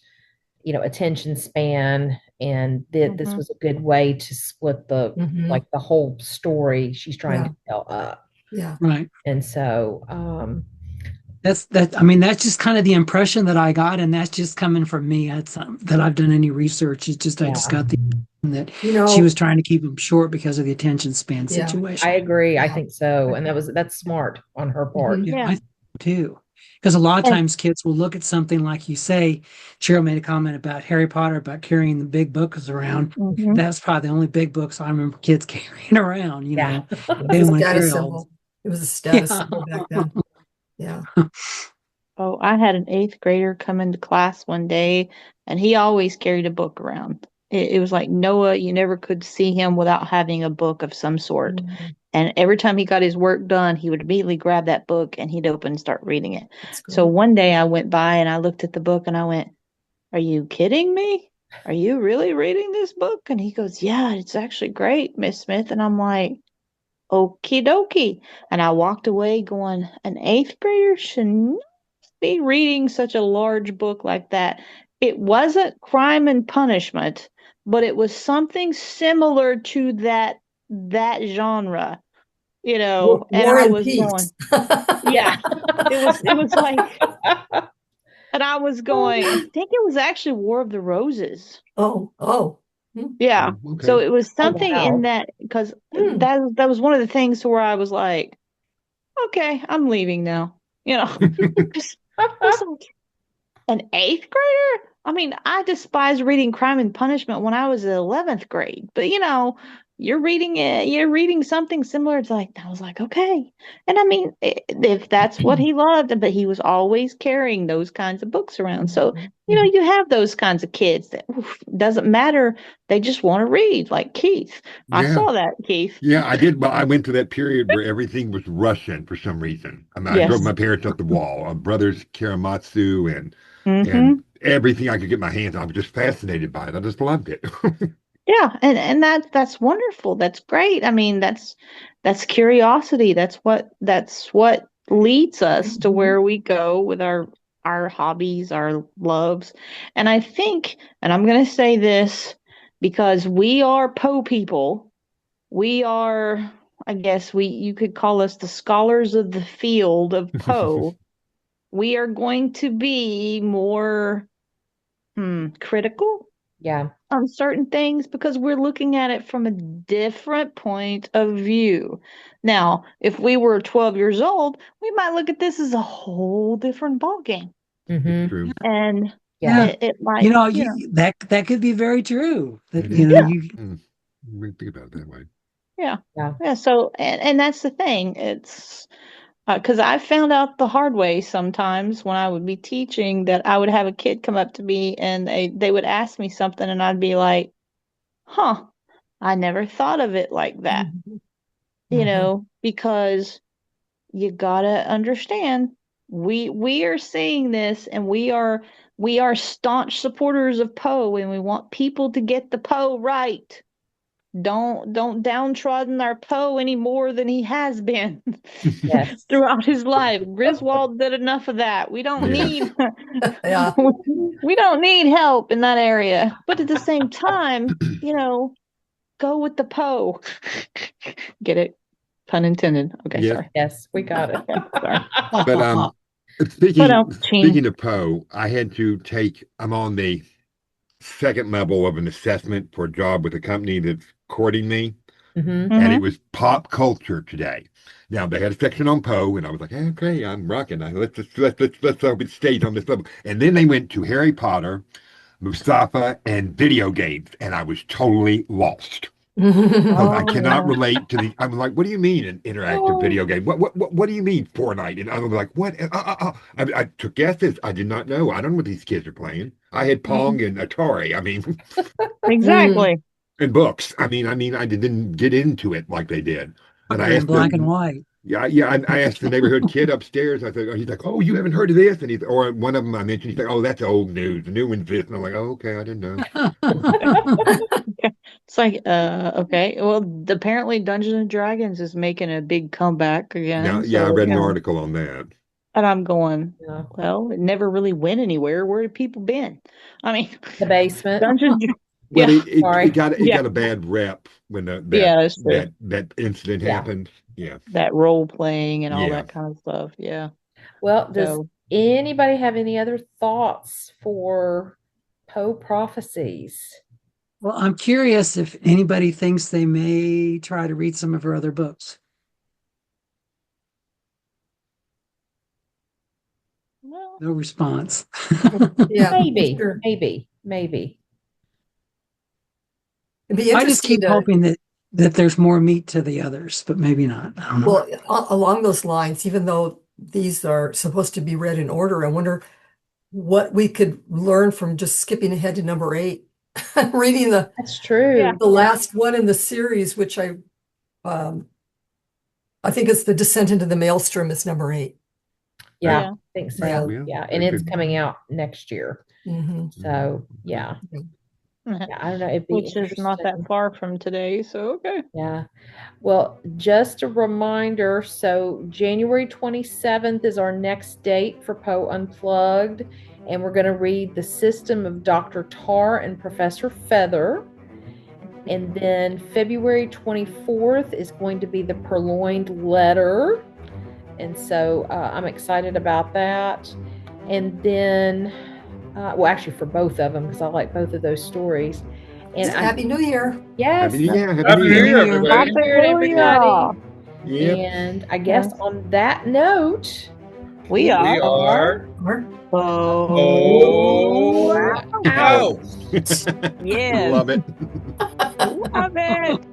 attention span, and that this was a good way to split the Mhm. like the whole story she's trying Yeah. to tell up. Yeah. Right. And so, That. I mean, that's just kind of the impression that I got, and that's just coming from me. That's that I've done any research. It's just I just yeah, got the impression that You she was know, trying to keep them short because of the attention span yeah. situation. I agree. I Yeah. think so. And that's smart on her part. Mhm. Yeah, yeah. I think too. Because a lot of And times kids will look at something like you say, Cheryl made a comment about Harry Potter about carrying the big books around. mhm. That's probably the only big books I remember kids carrying around, Yeah. It They was a didn't want to status carry all symbol. It was a status yeah. symbol back then. Yeah. Oh, I had an eighth grader come into class one day, and he always carried a book around. It was like Noah, you never could see him without having a book of some sort. Mhm. And every time he got his work done, he would immediately grab that book and he'd open and start reading it. That's So great. one day I went by and I looked at the book and I went, "Are you kidding me? Are you really reading this book?" And he goes, "Yeah, it's actually great, Miss Smith." And I'm like, "Okie dokie." And I walked away going, an eighth grader should not be reading such a large book like that. It wasn't Crime and Punishment, but it was something similar to that genre, and War I and was going, Peace. yeah, it was like, and I was Oh, going, I think it was actually War of the Roses. Oh, oh. Hmm. Yeah. Oh, So okay. it was oh, something in wow. that, because Hmm. that was one of the things where I was like, okay, I'm leaving now. Just I was like, an eighth grader? I mean, I despised reading Crime and Punishment when I was in 11th grade, but you're reading it, you're reading something similar. It's like, I was like, okay. And I mean, if that's what he loved, but he was always carrying those kinds of books around. So, Mhm. you have those kinds of kids that doesn't matter. They just want to read, like Keith. I Yeah. saw that, Keith. Yeah, I did. Well, I went through that period where everything was Russian for some reason. I mean, I drove Yes. my parents up the wall. Brothers Karamazov and Mm-hmm. everything I could get my hands on. I was just fascinated by it. I just loved it. Yeah, and that's wonderful. That's great. I mean, that's curiosity. That's what leads us to Mhm. where we go with our hobbies, our loves. And I think, and I'm going to say this because we are Poe people. We are, I guess you could call us the scholars of the field of Poe. We are going to be more critical Yeah. on certain things because we're looking at it from a different point of view. Now, if we were 12 years old, we might look at this as a whole different ballgame. It's Mm-hmm. true. And Yeah. Yeah. it might, That could be very true. That It is. yeah, you Mm. We think about it that way. Yeah. Yeah. Yeah. So, and that's the thing. It's because I found out the hard way sometimes when I would be teaching that I would have a kid come up to me and they would ask me something and I'd be like, huh, I never thought of it like that, because you gotta understand we are seeing this and we are staunch supporters of Poe and we want people to get the Poe right. Don't downtrodden our Poe any more than he has been Yes. throughout his life. Griswold did enough of that. We don't Yeah. need Yeah. we don't need help in that area. But at the same time, go with the Poe. Get it? Pun intended. Okay, Yes. sorry. Yes, we got it. Sorry. But But speaking Gene. speaking of Poe, I had to take. I'm on the second level of an assessment for a job with a company that's courting me, Mhm. and it Mhm. was pop culture today. Now they had a section on Poe, and I was like, okay, I'm rocking. Let's hope it stays on this level. And then they went to Harry Potter, Mustafa, and video games, and I was totally lost. Because I cannot relate to the. I'm like, what do you mean an interactive video game? What do you mean Fortnite? And I'm like, what? I took guesses. I did not know. I don't know what these kids are playing. I had Pong and Atari. I mean, Exactly. and books. I didn't get into it like they did. And I They're in asked black and them. white. Yeah, yeah. I asked the neighborhood kid upstairs. I said, he's like, oh, you haven't heard of this? And or one of them I mentioned. He's like, oh, that's old news. The new one's this. And I'm like, oh, okay, I didn't know. It's like, okay. Well, apparently Dungeons and Dragons is making a big comeback again. Now, yeah, I So, read an article on that. and I'm going, Yeah. well, it never really went anywhere. Where have people been? I mean, The basement. Dungeons. Well, Yeah. Sorry. it got Yeah. a bad rep when Yeah, that's true. that incident Yeah. happened. Yeah. That role playing and all Yeah. that kind of stuff. Yeah. Well, does So, anybody have any other thoughts for Poe Prophecies? Well, I'm curious if anybody thinks they may try to read some of her other books. well, No response. Yeah. Maybe, Sure. maybe. It'd be I just interesting keep hoping that there's more meat to the others, but maybe not. I don't know. Well, along those lines, even though these are supposed to be read in order, I wonder what we could learn from just skipping ahead to number 8, reading That's true. Yeah. the last one in the series, which I think it's The Descent into the Maelstrom is number 8. Yeah, Yeah. I think so. Yeah. Yeah, and it's coming out next year. Mm-hmm. So, yeah. Yeah, I don't know. It'd be which is not that interesting. far from today. So, okay. Yeah. Well, just a reminder, so January 27th is our next date for Poe Unplugged, and we're going to read The System of Dr. Tar and Professor Feather. And then February 24th is going to be The Purloined Letter. And so I'm excited about that. And then, well, actually for both of them, because I like both of those stories. And Happy New Year. yes, Happy New Year. Happy New Year, everybody. Happy New Year, everybody. Yep. And I guess on that note, We We are. are Oh, out. yes. Love it. Love it.